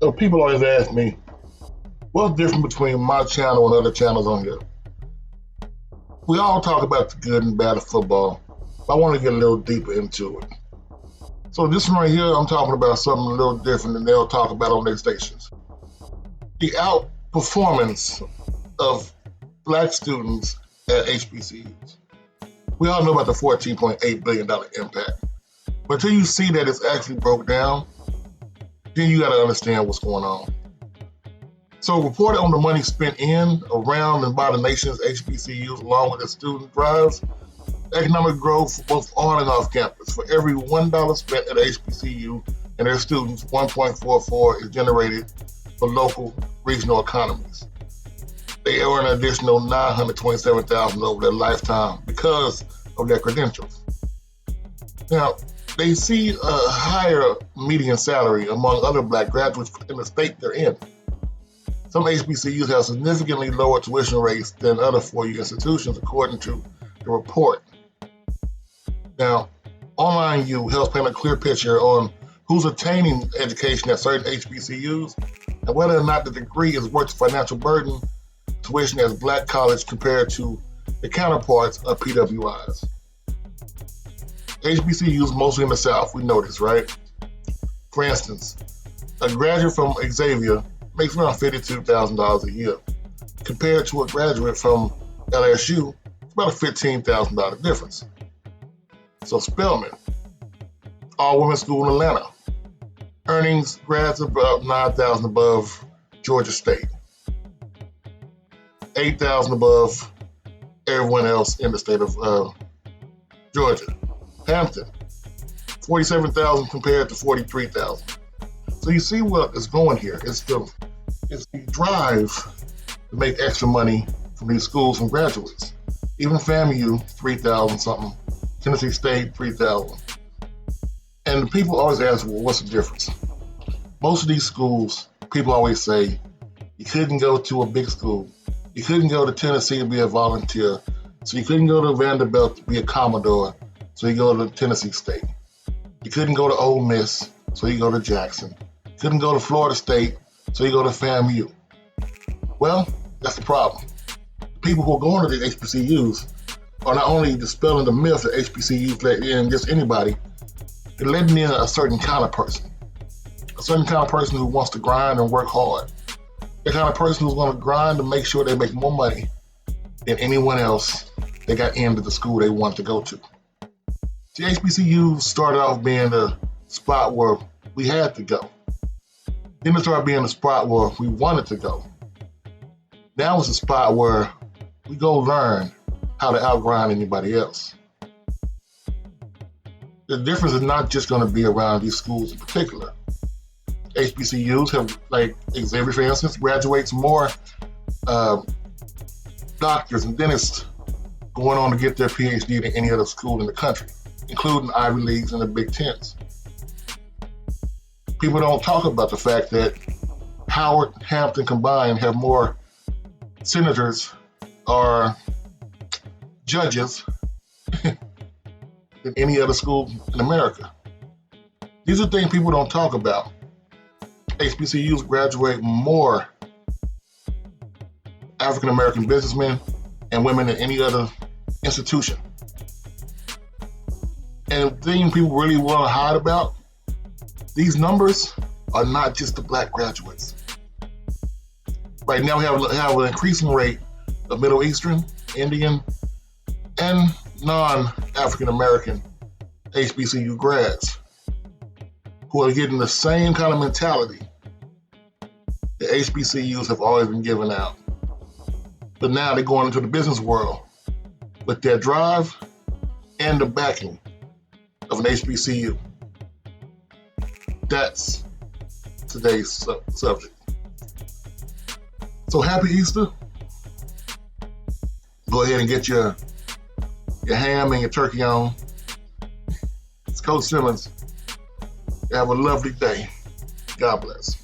So people always ask me, what's different between my channel and other channels on here? We all talk about the good and bad of football, but I want to get a little deeper into it. So this one right here, I'm talking about something a little different than they'll talk about on their stations. The outperformance of black students at HBCUs. We all know about the $14.8 billion impact. But until you see that it's actually broke down, then you got to understand what's going on. So reported on the money spent in, around, and by the nation's HBCUs along with the student drives, economic growth both on and off campus. For every $1 spent at HBCU and their students, 1.44 is generated for local regional economies. They earn an additional $927,000 over their lifetime because of their credentials. Now, they see a higher median salary among other black graduates in the state they're in. Some HBCUs have significantly lower tuition rates than other four-year institutions, according to the report. Now, Online U helps paint a clear picture on who's attaining education at certain HBCUs and whether or not the degree is worth the financial burden tuition as black college compared to the counterparts of PWIs. HBCUs mostly in the South, we know this, right? For instance, a graduate from Xavier makes around $52,000 a year. Compared to a graduate from LSU, it's about a $15,000 difference. So Spelman, all-women's school in Atlanta, earnings grads about $9,000 above Georgia State, $8,000 above everyone else in the state of Georgia. Hampton, $47,000 compared to $43,000. So you see what is going here. It's the drive to make extra money from these schools from graduates. Even FAMU, $3,000 something. Tennessee State, $3,000. And people always ask, well, what's the difference? Most of these schools, people always say, you couldn't go to a big school. You couldn't go to Tennessee to be a volunteer. So you couldn't go to Vanderbilt to be a Commodore. So you go to Tennessee State. You couldn't go to Ole Miss, so you go to Jackson. You couldn't go to Florida State, so you go to FAMU. Well, that's the problem. People who are going to the HBCUs are not only dispelling the myth that HBCUs let in just anybody, they're letting in a certain kind of person. A certain kind of person who wants to grind and work hard. The kind of person who's going to grind to make sure they make more money than anyone else that got into the school they wanted to go to. The HBCU started off being the spot where we had to go. Then it started being the spot where we wanted to go. Now it's a spot where we go learn how to outgrind anybody else. The difference is not just going to be around these schools in particular. HBCUs have, like Xavier, for instance, graduates more doctors and dentists going on to get their PhD than any other school in the country, including Ivy Leagues and the Big Tens. People don't talk about the fact that Howard, Hampton combined have more senators or judges than any other school in America. These are things people don't talk about. HBCUs graduate more African American businessmen and women than any other institution. And the thing people really want to hide about, these numbers are not just the black graduates. Right now we have an increasing rate of Middle Eastern, Indian, and non-African American HBCU grads who are getting the same kind of mentality that HBCUs have always been giving out. But now they're going into the business world with their drive and the backing of an HBCU. That's today's subject. So happy Easter. Go ahead and get your ham and your turkey on. It's Coach Simmons. Have a lovely day. God bless.